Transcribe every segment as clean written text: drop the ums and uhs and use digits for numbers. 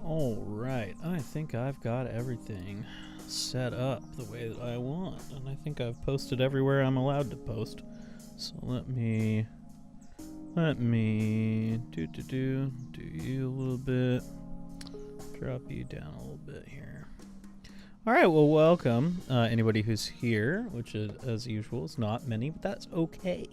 All right, I think I've got everything set up the way that I want, and I think I've posted everywhere I'm allowed to post. So let me do you a little bit, drop you down a little bit here. All right, well, welcome anybody who's here, which is, as usual, is not many, but that's okay,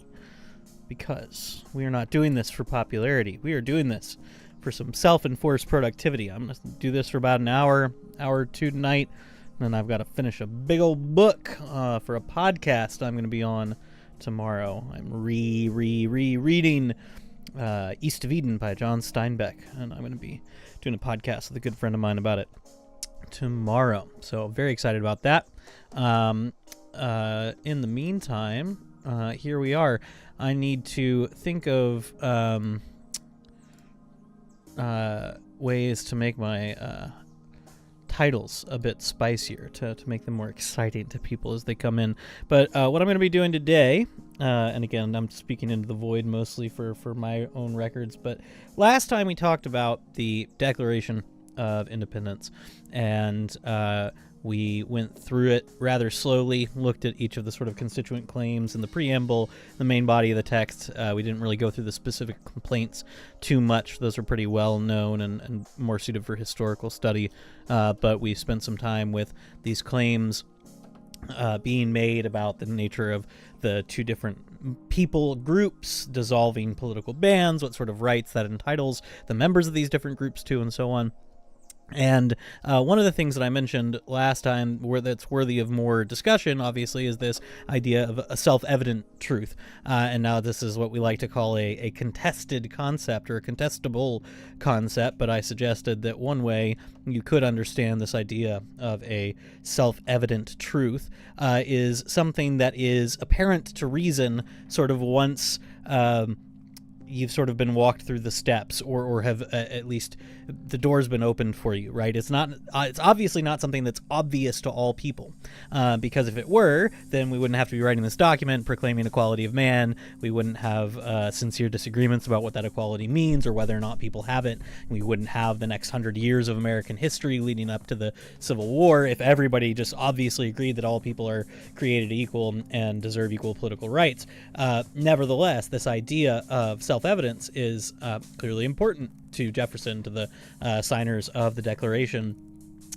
because we are not doing this for popularity. We are doing this for some self-enforced productivity. I'm going to do this for about an hour or two tonight, and then I've got to finish a big old book for a podcast I'm going to be on tomorrow. I'm rereading East of Eden by John Steinbeck, and I'm going to be doing a podcast with a good friend of mine about it tomorrow. So very excited about that. In the meantime, here we are. I need to think of ways to make my titles a bit spicier, to make them more exciting to people as they come in. But what I'm going to be doing today, and again, I'm speaking into the void mostly for my own records, but last time we talked about the Declaration of Independence, and we went through it rather slowly, looked at each of the sort of constituent claims in the preamble, the main body of the text. We didn't really go through the specific complaints too much. Those are pretty well known and more suited for historical study. But we spent some time with these claims being made about the nature of the two different people groups dissolving political bans, what sort of rights that entitles the members of these different groups to, and so on. And one of the things that I mentioned last time that's worthy of more discussion, obviously, is this idea of a self-evident truth. And now this is what we like to call a contested concept, or a contestable concept. But I suggested that one way you could understand this idea of a self-evident truth is something that is apparent to reason sort of once you've sort of been walked through the steps, or have at least the door's been opened for you, right? It's not. It's obviously not something that's obvious to all people, because if it were, then we wouldn't have to be writing this document proclaiming equality of man. We wouldn't have sincere disagreements about what that equality means or whether or not people have it. We wouldn't have the next 100 years of American history leading up to the Civil War if everybody just obviously agreed that all people are created equal and deserve equal political rights. Nevertheless, this idea of self-evidence is clearly important to Jefferson, to the signers of the Declaration.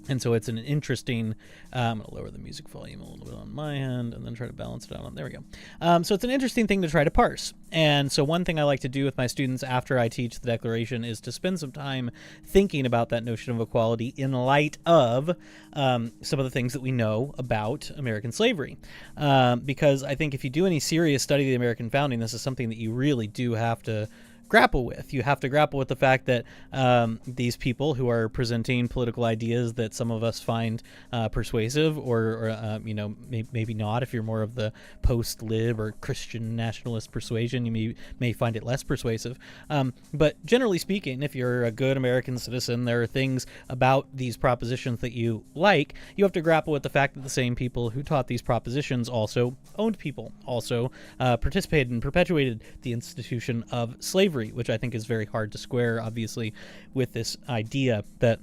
And so it's an interesting, I'm going to lower the music volume a little bit on my end and then try to balance it out. There we go. So it's an interesting thing to try to parse. And so one thing I like to do with my students after I teach the Declaration is to spend some time thinking about that notion of equality in light of some of the things that we know about American slavery. Because I think if you do any serious study of the American founding, this is something that you really do have to grapple with. You have to grapple with the fact that these people who are presenting political ideas that some of us find persuasive, or maybe not. If you're more of the post-lib or Christian nationalist persuasion, you may find it less persuasive. But generally speaking, if you're a good American citizen, there are things about these propositions that you like. You have to grapple with the fact that the same people who taught these propositions also owned people, also participated and perpetuated the institution of slavery, which I think is very hard to square, obviously, with this idea that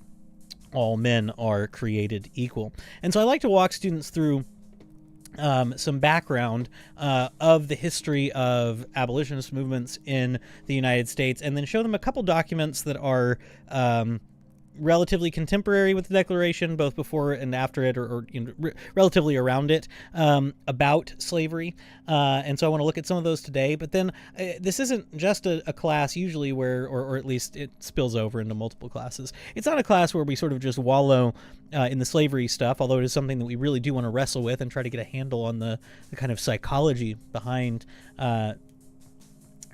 all men are created equal. And so I like to walk students through some background of the history of abolitionist movements in the United States, and then show them a couple documents that are relatively contemporary with the Declaration, both before and after it, or relatively around it, about slavery. And so I want to look at some of those today. But then this isn't just a class usually where, or at least it spills over into multiple classes. It's not a class where we sort of just wallow in the slavery stuff, although it is something that we really do want to wrestle with and try to get a handle on the kind of psychology behind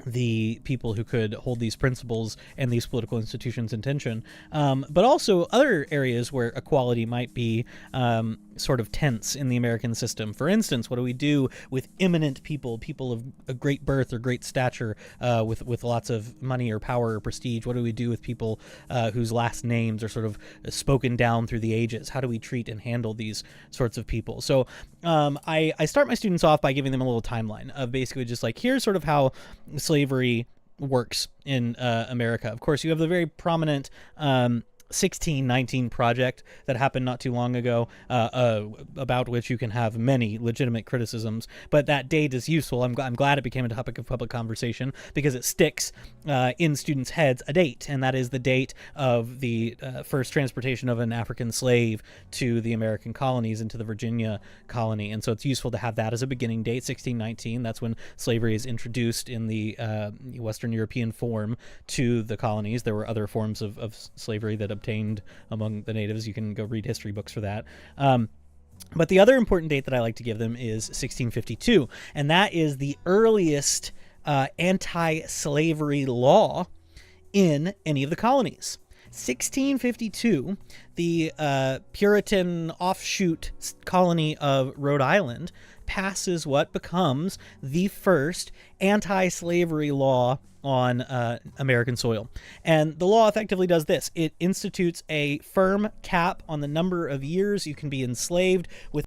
the people who could hold these principles and these political institutions in tension, but also other areas where equality might be sort of tense in the American system. For instance, what do we do with eminent people of a great birth or great stature, with lots of money or power or prestige? What do we do with people whose last names are sort of spoken down through the ages? How do we treat and handle these sorts of people? So I start my students off by giving them a little timeline of basically just like, here's sort of how slavery works in America. Of course, you have the very prominent 1619 project that happened not too long ago, about which you can have many legitimate criticisms, but that date is useful. I'm glad it became a topic of public conversation because it sticks in students' heads a date, and that is the date of the first transportation of an African slave to the American colonies, into the Virginia colony. And so it's useful to have that as a beginning date, 1619. That's when slavery is introduced in the Western European form to the colonies. There were other forms of slavery that obtained among the natives. You can go read history books for that. But the other important date that I like to give them is 1652, and that is the earliest anti-slavery law in any of the colonies. 1652, the Puritan offshoot colony of Rhode Island passes what becomes the first anti-slavery law on American soil. And the law effectively does this. It institutes a firm cap on the number of years you can be enslaved with